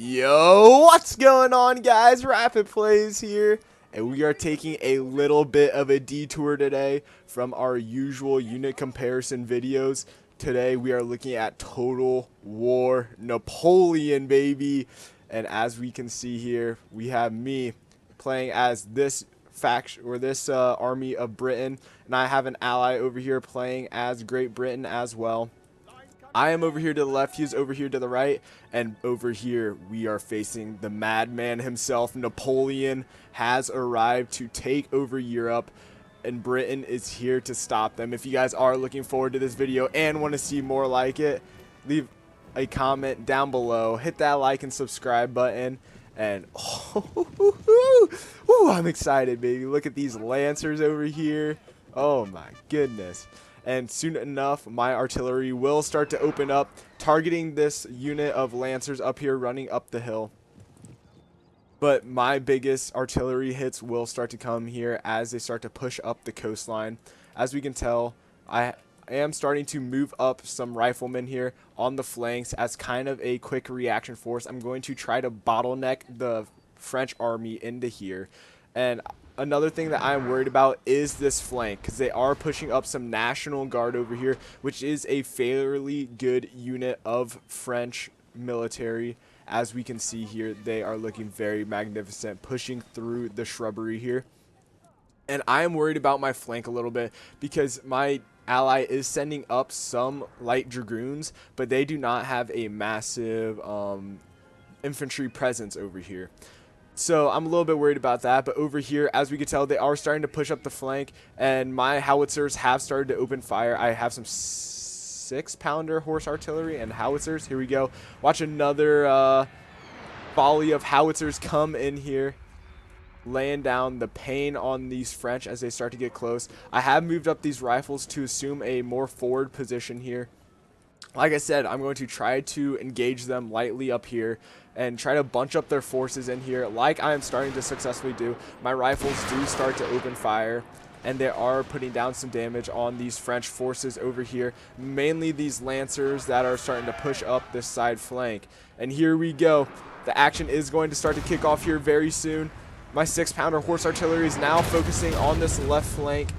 Yo, what's going on, guys? Rapid Plays here, and we are taking a little bit of a detour today from our usual unit comparison videos. Today we are looking at Total War Napoleon, baby. And as we can see here, we have me playing as this faction or this army of Britain, and I have an ally over here playing as Great Britain as well. I am over here to the left, he's over here to the right, and over here we are facing the madman himself. Napoleon has arrived to take over Europe, and Britain is here to stop them. If you guys are looking forward to this video and want to see more like it, leave a comment down below, hit that like and subscribe button, and I'm excited, baby. Look at these lancers over here. Oh my goodness. And soon enough, my artillery will start to open up, targeting this unit of lancers up here running up the hill. But my biggest artillery hits will start to come here as they start to push up the coastline. As we can tell, I am starting to move up some riflemen here on the flanks as kind of a quick reaction force. I'm going to try to bottleneck the French army into here. And another thing that I'm worried about is this flank, because they are pushing up some National Guard over here, which is a fairly good unit of French military. As we can see here, they are looking very magnificent, pushing through the shrubbery here. And I am worried about my flank a little bit because my ally is sending up some light dragoons, but they do not have a massive infantry presence over here. So I'm a little bit worried about that, but over here, as we can tell, they are starting to push up the flank, and my howitzers have started to open fire. I have some 6-pounder horse artillery and howitzers. Here we go. Watch another volley of howitzers come in here, laying down the pain on these French as they start to get close. I have moved up these rifles to assume a more forward position here. Like I said, I'm going to try to engage them lightly up here and try to bunch up their forces in here like I am starting to successfully do. My rifles do start to open fire, and they are putting down some damage on these French forces over here, mainly these lancers that are starting to push up this side flank. And here we go. The action is going to start to kick off here very soon. My 6-pounder horse artillery is now focusing on this left flank,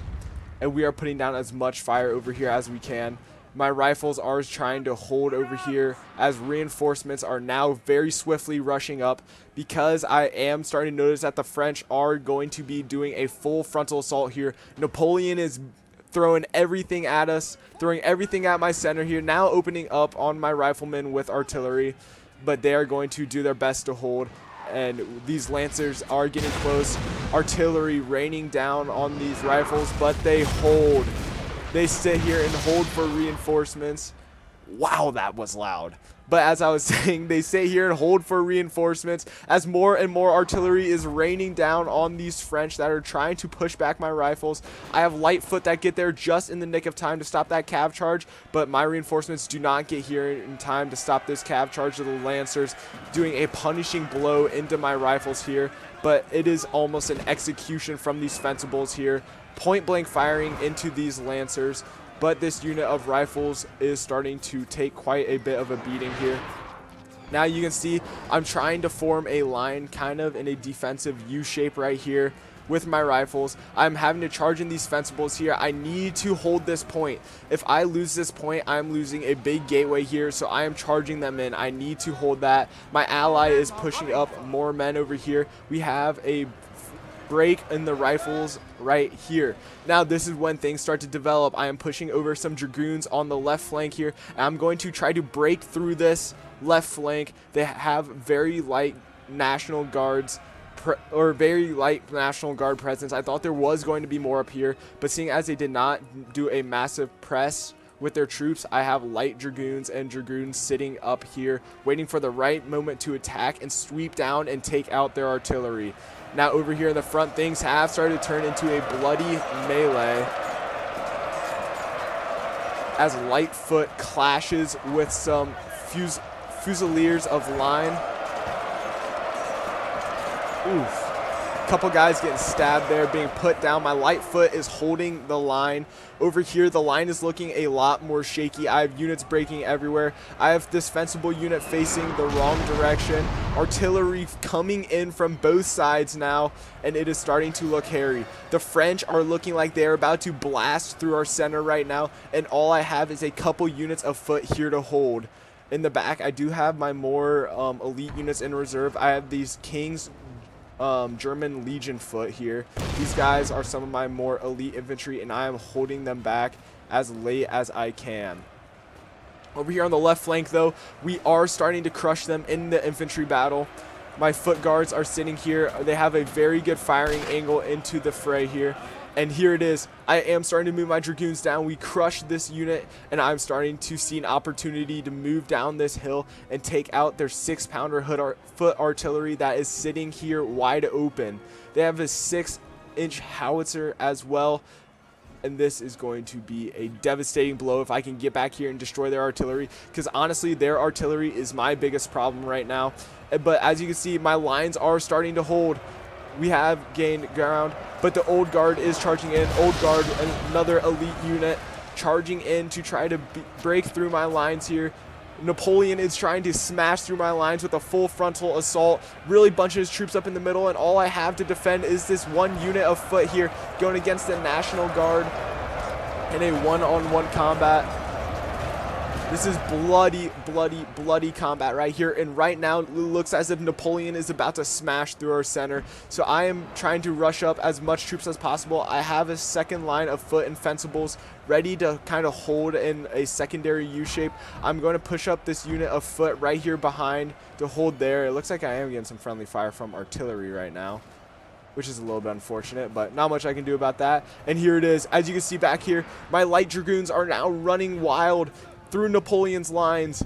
and we are putting down as much fire over here as we can. My rifles are trying to hold over here as reinforcements are now very swiftly rushing up, because I am starting to notice that the French are going to be doing a full frontal assault here. Napoleon is throwing everything at us, throwing everything at my center here, now opening up on my riflemen with artillery, but they are going to do their best to hold. And these lancers are getting close, artillery raining down on these rifles, but they hold. They sit here and hold for reinforcements. Wow, that was loud. But as I was saying, they sit here and hold for reinforcements as more and more artillery is raining down on these French that are trying to push back my rifles. I have light foot that get there just in the nick of time to stop that cav charge, but my reinforcements do not get here in time to stop this cav charge of the lancers, doing a punishing blow into my rifles here. But it is almost an execution from these fencibles here, point blank firing into these lancers. But this unit of rifles is starting to take quite a bit of a beating here. Now you can see I'm trying to form a line kind of in a defensive U shape right here with my rifles. I'm having to charge in these fencibles here. I need to hold this point. If I lose this point, I'm losing a big gateway here, so I am charging them in. I need to hold that. My ally is pushing up more men over here. We have a break in the rifles right here. Now this is when things start to develop. I am pushing over some dragoons on the left flank here, and I'm going to try to break through this left flank. They have very light National Guards very light National Guard presence. I thought there was going to be more up here, but seeing as they did not do a massive press with their troops, I have light dragoons and dragoons sitting up here waiting for the right moment to attack and sweep down and take out their artillery. Now over here in the front, things have started to turn into a bloody melee as Lightfoot clashes with some Fusiliers of line. Oof. Couple guys getting stabbed there, being put down. My light foot is holding the line. Over here, the line is looking a lot more shaky. I have units breaking everywhere. I have this defensible unit facing the wrong direction. Artillery coming in from both sides now, and it is starting to look hairy. The French are looking like they're about to blast through our center right now, and all I have is a couple units of foot here to hold. In the back, I do have my more elite units in reserve. I have these King's German Legion foot here. These guys are some of my more elite infantry, and I am holding them back as late as I can. Over here on the left flank, though, we are starting to crush them in the infantry battle. My foot guards are sitting here. They have a very good firing angle into the fray here. And here it is. I am starting to move my dragoons down. We crushed this unit, and I'm starting to see an opportunity to move down this hill and take out their 6-pounder foot artillery that is sitting here wide open. They have a 6-inch howitzer as well, and this is going to be a devastating blow if I can get back here and destroy their artillery, because honestly, their artillery is my biggest problem right now. But as you can see, my lines are starting to hold. We have gained ground, but the Old Guard is charging in. Old Guard, another elite unit, charging in to try to break through my lines here. Napoleon is trying to smash through my lines with a full frontal assault, really bunching his troops up in the middle, and all I have to defend is this one unit of foot here going against the National Guard in a one-on-one combat. This is bloody combat right here, and right now it looks as if Napoleon is about to smash through our center. So I am trying to rush up as much troops as possible. I have a second line of foot and fencibles ready to kind of hold in a secondary U-shape. I'm going to push up this unit of foot right here behind to hold there. It looks like I am getting some friendly fire from artillery right now, which is a little bit unfortunate, but not much I can do about that. And here it is. As you can see back here, my light dragoons are now running wild through Napoleon's lines.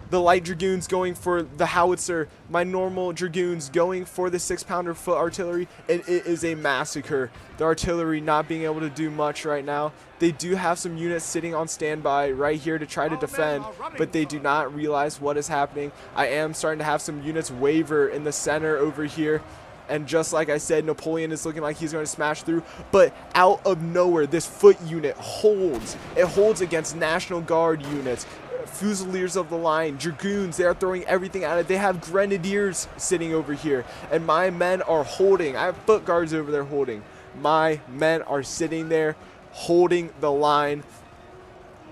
The light dragoons going for the howitzer, my normal dragoons going for the 6-pounder foot artillery, and it is a massacre. The artillery not being able to do much right now. They do have some units sitting on standby right here to try to defend, but they do not realize what is happening. I am starting to have some units waver in the center over here. And just like I said, Napoleon is looking like he's going to smash through. But out of nowhere, this foot unit holds. It holds against National Guard units, Fusiliers of the line, dragoons. They are throwing everything at it. They have grenadiers sitting over here. And my men are holding. I have foot guards over there holding. My men are sitting there holding the line.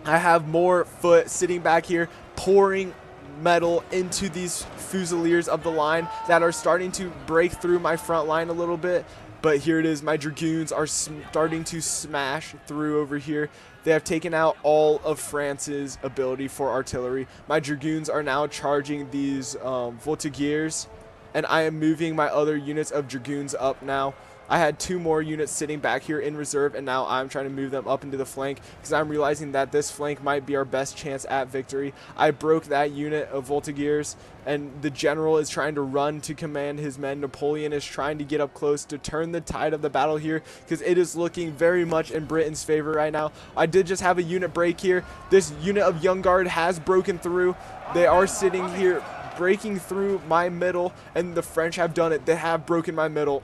I have more foot sitting back here pouring metal into these Fusiliers of the line that are starting to break through my front line a little bit. But here it is. My dragoons are starting to smash through over here. They have taken out all of France's ability for artillery. My dragoons are now charging these voltigeurs, and I am moving my other units of dragoons up now. I had 2 more units sitting back here in reserve, and now I'm trying to move them up into the flank because I'm realizing that this flank might be our best chance at victory. I broke that unit of voltigeurs, and the general is trying to run to command his men. Napoleon is trying to get up close to turn the tide of the battle here because it is looking very much in Britain's favor right now. I did just have a unit break here. This unit of Young Guard has broken through. They are sitting here breaking through my middle, and the French have done it. They have broken my middle.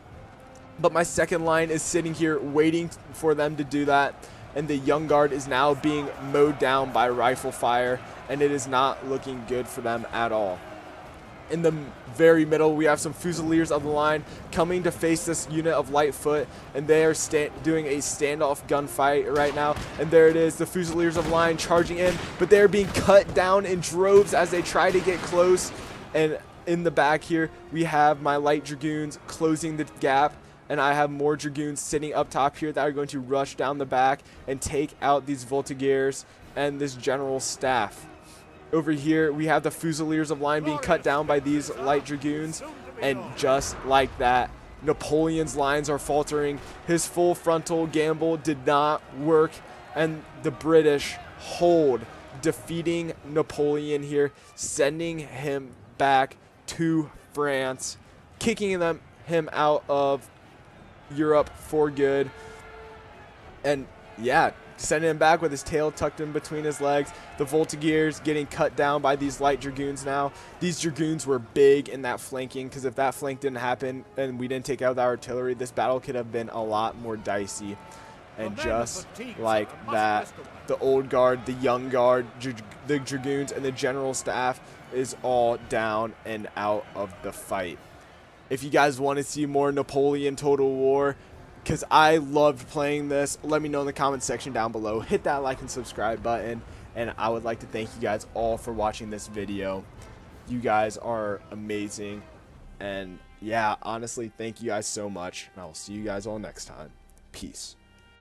But my second line is sitting here waiting for them to do that. And the Young Guard is now being mowed down by rifle fire. And it is not looking good for them at all. In the very middle, we have some Fusiliers of the line coming to face this unit of light foot. And they are doing a standoff gunfight right now. And there it is, the Fusiliers of the line charging in. But they're being cut down in droves as they try to get close. And in the back here, we have my light dragoons closing the gap. And I have more dragoons sitting up top here that are going to rush down the back and take out these voltigeurs and this general staff. Over here, we have the Fusiliers of line being cut down by these light dragoons. And just like that, Napoleon's lines are faltering. His full frontal gamble did not work. And the British hold, defeating Napoleon here, sending him back to France, kicking him out of Europe for good. And yeah, sending him back with his tail tucked in between his legs. The Voltigears getting cut down by these light Dragoons now. These Dragoons were big in that flanking, because if that flank didn't happen and we didn't take out the artillery, this battle could have been a lot more dicey. And just like that, the old guard, the young guard, the Dragoons, and the general staff is all down and out of the fight. If you guys want to see more Napoleon Total War, because I loved playing this, let me know in the comment section down below. Hit that like and subscribe button, and I would like to thank you guys all for watching this video. You guys are amazing, and yeah, honestly, thank you guys so much, and I will see you guys all next time. Peace.